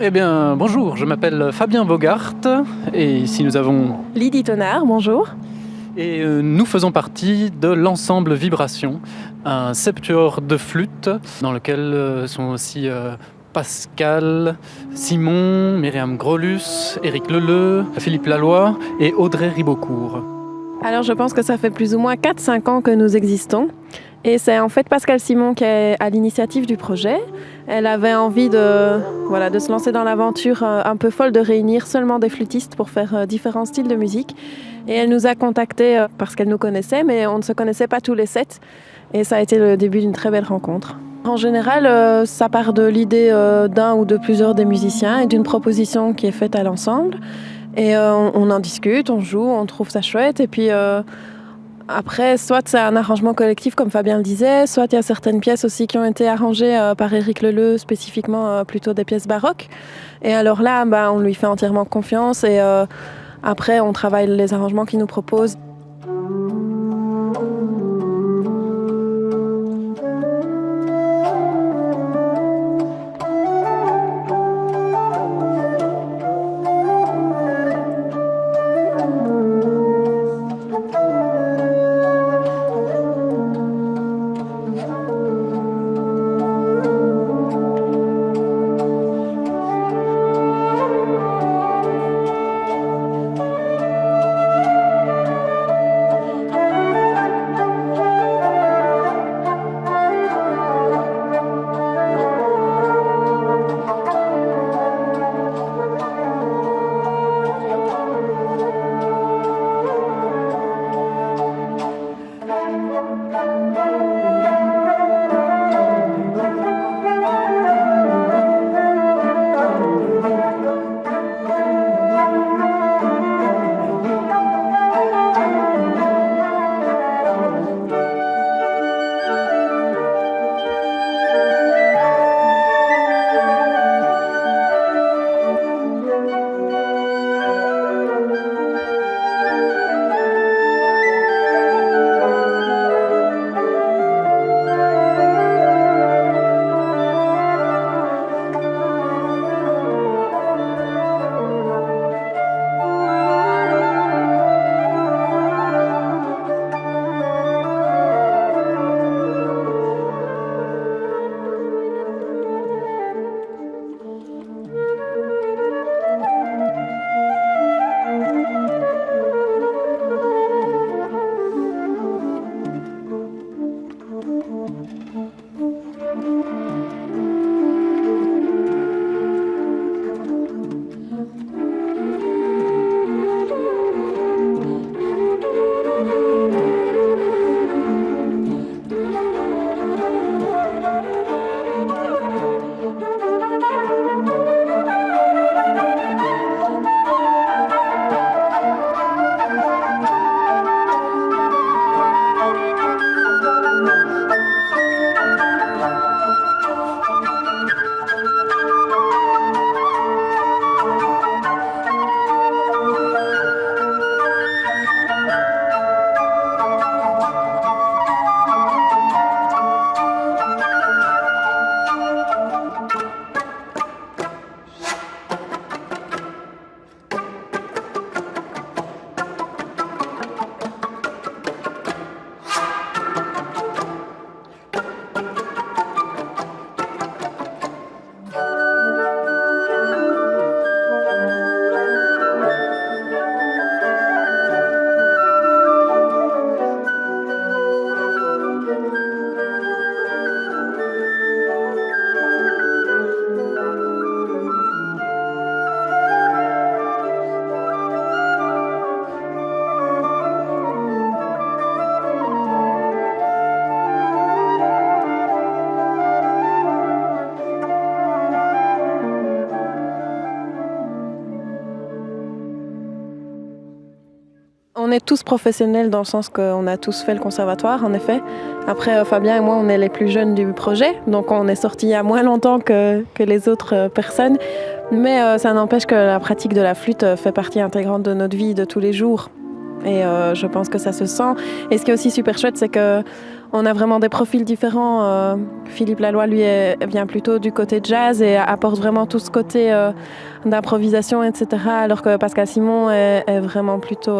Eh bien, bonjour, je m'appelle Fabien Bogart et ici nous avons... Lydie Tonard, bonjour. Et nous faisons partie de l'ensemble Vibration, un septuor de flûte dans lequel sont aussi Pascal, Simon, Myriam Grolus, Éric Leleu, Philippe Laloy et Audrey Ribocourt. Alors je pense que ça fait plus ou moins 4-5 ans que nous existons. Et c'est en fait Pascal Simon qui est à l'initiative du projet. Elle avait envie de se lancer dans l'aventure un peu folle de réunir seulement des flûtistes pour faire différents styles de musique. Et elle nous a contactés parce qu'elle nous connaissait, mais on ne se connaissait pas tous les 7. Et ça a été le début d'une très belle rencontre. En général, ça part de l'idée d'un ou de plusieurs des musiciens et d'une proposition qui est faite à l'ensemble. Et on en discute, on joue, on trouve ça chouette. Et puis après, soit c'est un arrangement collectif, comme Fabien le disait, soit il y a certaines pièces aussi qui ont été arrangées par Éric Leleu, spécifiquement plutôt des pièces baroques. Et alors là, on lui fait entièrement confiance et après, on travaille les arrangements qu'il nous propose. On est tous professionnels dans le sens qu'on a tous fait le conservatoire, en effet. Après, Fabien et moi, on est les plus jeunes du projet, donc on est sortis il y a moins longtemps que les autres personnes. Mais ça n'empêche que la pratique de la flûte fait partie intégrante de notre vie de tous les jours. Et je pense que ça se sent. Et ce qui est aussi super chouette, c'est que On a vraiment des profils différents. Philippe Laloy, lui, vient plutôt du côté jazz et apporte vraiment tout ce côté d'improvisation, etc. Alors que Pascal Simon est vraiment plutôt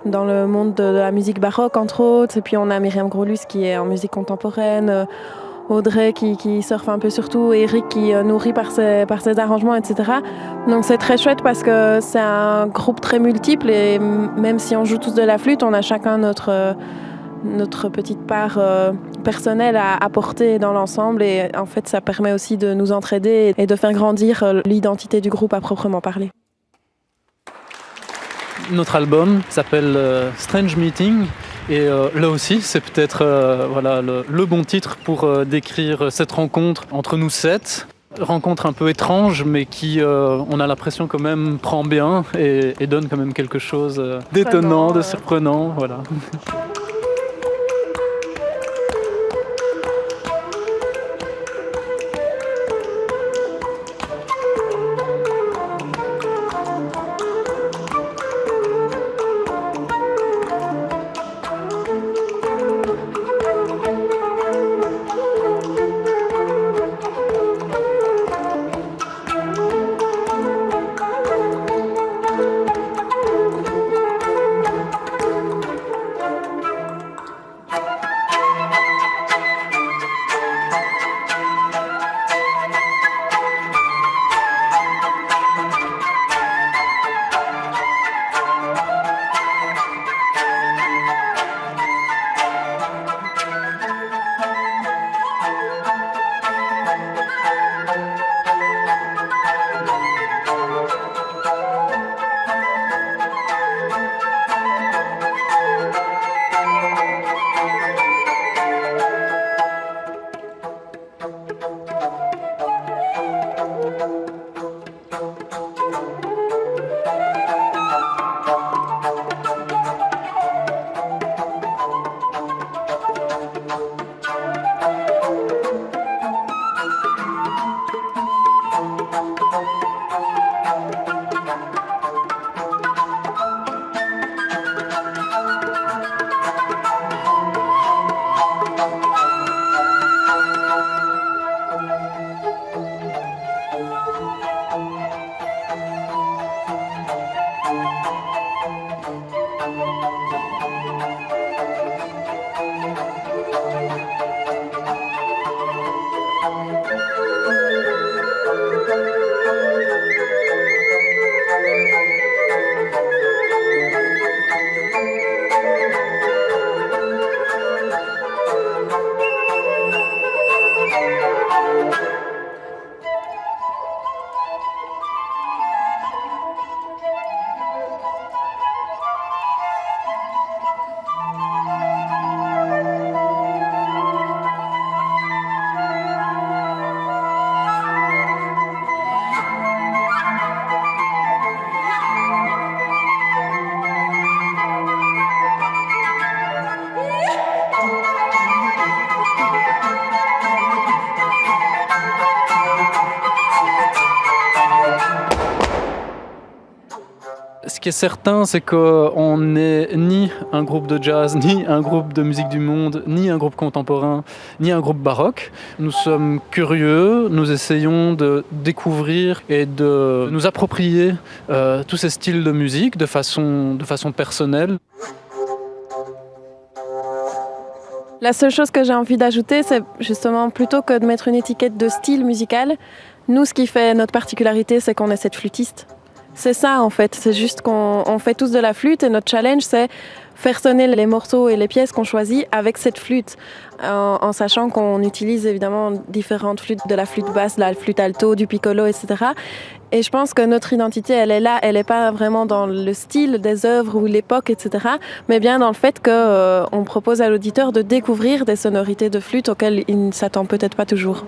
dans le monde de la musique baroque, entre autres. Et puis on a Myriam Grolus qui est en musique contemporaine, Audrey qui surfe un peu sur tout, Eric qui nourrit par ses arrangements, etc. Donc c'est très chouette parce que c'est un groupe très multiple et même si on joue tous de la flûte, on a chacun notre petite part personnelle à apporter dans l'ensemble et en fait ça permet aussi de nous entraider et de faire grandir l'identité du groupe à proprement parler. Notre album s'appelle Strange Meeting et là aussi c'est peut-être le bon titre pour décrire cette rencontre entre nous 7. Rencontre un peu étrange mais qui, on a l'impression quand même, prend bien et donne quand même quelque chose d'étonnant, de surprenant. Voilà. Ce qui est certain, c'est qu'on n'est ni un groupe de jazz, ni un groupe de musique du monde, ni un groupe contemporain, ni un groupe baroque. Nous sommes curieux, nous essayons de découvrir et de nous approprier tous ces styles de musique de façon personnelle. La seule chose que j'ai envie d'ajouter, c'est justement plutôt que de mettre une étiquette de style musical, nous, ce qui fait notre particularité, c'est qu'on est 7 flûtistes. C'est ça en fait, c'est juste qu'on fait tous de la flûte et notre challenge c'est faire sonner les morceaux et les pièces qu'on choisit avec cette flûte, en sachant qu'on utilise évidemment différentes flûtes, de la flûte basse, de la flûte alto, du piccolo, etc. Et je pense que notre identité, elle est là, elle n'est pas vraiment dans le style des œuvres ou l'époque, etc., mais bien dans le fait qu'on propose à l'auditeur de découvrir des sonorités de flûte auxquelles il ne s'attend peut-être pas toujours.